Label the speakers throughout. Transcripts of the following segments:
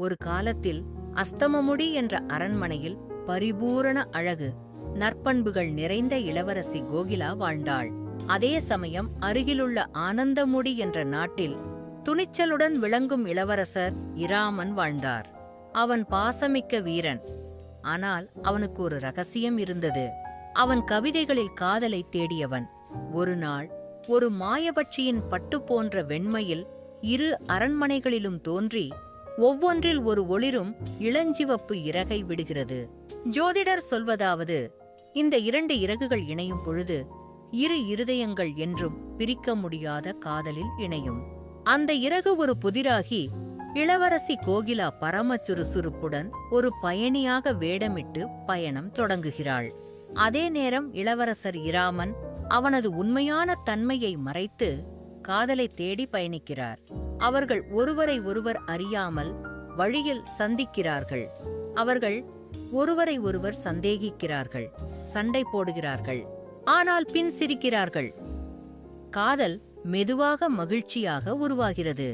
Speaker 1: ஒரு காலத்தில் அஸ்தமமுடி என்ற அரண்மனையில் பரிபூரண அழகு, நற்பண்புகள் நிறைந்த இளவரசி கோகிலா வாழ்ந்தாள். அதே சமயம் அருகிலுள்ள ஆனந்தமுடி என்ற நாட்டில் துணிச்சலுடன் விளங்கும் இளவரசர் இராமன் வாழ்ந்தார். அவன் பாசமிக்க வீரன். ஆனால் அவனுக்கு ஒரு ரகசியம் இருந்தது. அவன் கவிதைகளில் காதலை தேடியவன். ஒரு நாள் ஒரு மாயபட்சியின் பட்டு போன்ற வெண்மையில் இரு அரண்மனைகளிலும் தோன்றி ஒவ்வொன்றில் ஒரு ஒளிரும் இளஞ்சிவப்பு இறகை விடுகிறது. ஜோதிடர் சொல்வதாவது, இந்த இரண்டு இறகுகள் இணையும் பொழுது இரு இருதயங்கள் என்றும் பிரிக்க முடியாத காதலில் இணையும். அந்த இறகு ஒரு புதிராகி இளவரசி கோகிலா பரம சுறுசுறுப்புடன் ஒரு பயணியாக வேடமிட்டு பயணம் தொடங்குகிறாள். அதே நேரம் இளவரசர் இராமன் அவனது உண்மையான தன்மையை மறைத்து காதலை தேடி பயணிக்கிறார். அவர்கள் ஒருவரை ஒருவர் அறியாமல் வழியில் சந்திக்கிறார்கள். அவர்கள் ஒருவரை ஒருவர் சந்தேகிக்கிறார்கள், சண்டை போடுகிறார்கள், ஆனால் பின் சிரிக்கிறார்கள். காதல் மெதுவாக மகிழ்ச்சியாக உருவாகிறது.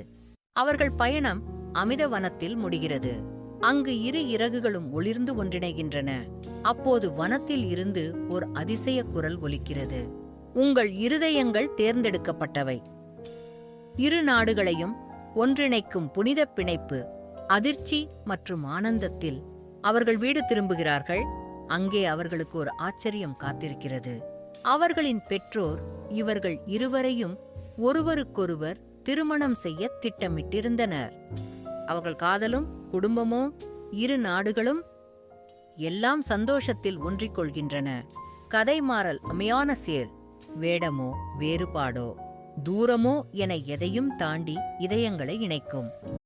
Speaker 1: அவர்கள் பயணம் அமிர்தவனத்தில் முடிகிறது. அங்கு இரு இறகுகளும் ஒளிர்ந்து ஒன்றிணைகின்றன. அப்போது வனத்தில் இருந்து ஒரு அதிசய குரல் ஒலிக்கிறது. உங்கள் இருதயங்கள் தேர்ந்தெடுக்கப்பட்டவை. இரு நாடுகளையும் ஒன்றிணைக்கும் புனித பிணைப்பு. அதிர்ச்சி மற்றும் ஆனந்தத்தில் அவர்கள் வீடு திரும்புகிறார்கள். அங்கே அவர்களுக்கு ஒரு ஆச்சரியம் காத்திருக்கிறது. அவர்களின் பெற்றோர் இவர்கள் இருவரையும் ஒருவருக்கொருவர் திருமணம் செய்ய திட்டமிட்டிருந்தனர். அவர்கள் காதலும் குடும்பமும் இரு நாடுகளும் எல்லாம் சந்தோஷத்தில் ஒன்றிக்கொள்கின்றன. கதை மாறல் அமையான சேர். வேடமோ வேறுபாடோ தூரமோ என எதையும் தாண்டி இதயங்களை இணைக்கும்.